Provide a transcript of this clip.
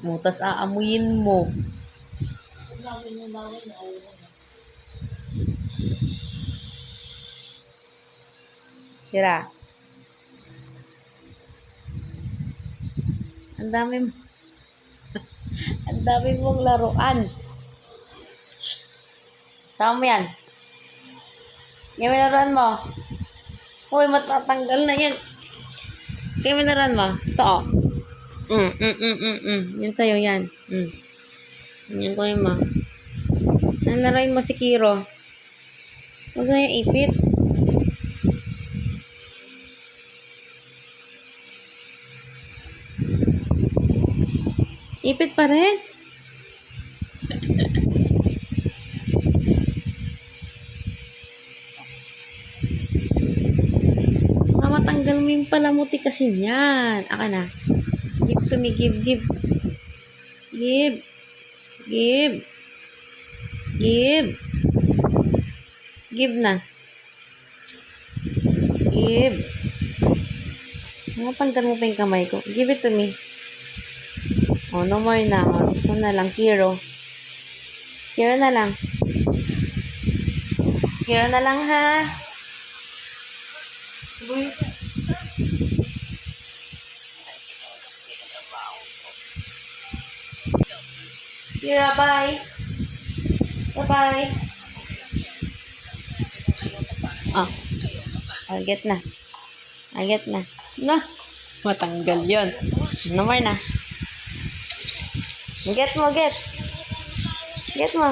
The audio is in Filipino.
mo, tas aamuyin mo. Tira. Ang dami mo. Ang dami mong laruan. Shh. Tama mo yan. Yung laruan mo. Uy, matatanggal na yan. Yung laruan mo. Ito o. Yan sa'yo yan. Yan ko yun mo. Ang laruin mo si Kiro. Huwag na yung ipit. Ipit pa rin. Mamatanggal mo yung palamuti kasi niyan. Aka na. Give to me. Give. Give. Give na. Give. Matanggal mo pa yung kamay ko. Give it to me. Oh, no more na. Oh, this one na lang. Kiro. Kiro na lang. Kiro na lang, ha? Kira, bye. Bye-bye. Oh. I'll get na. No. Matanggal yun. No more na. Get mo. Get mo.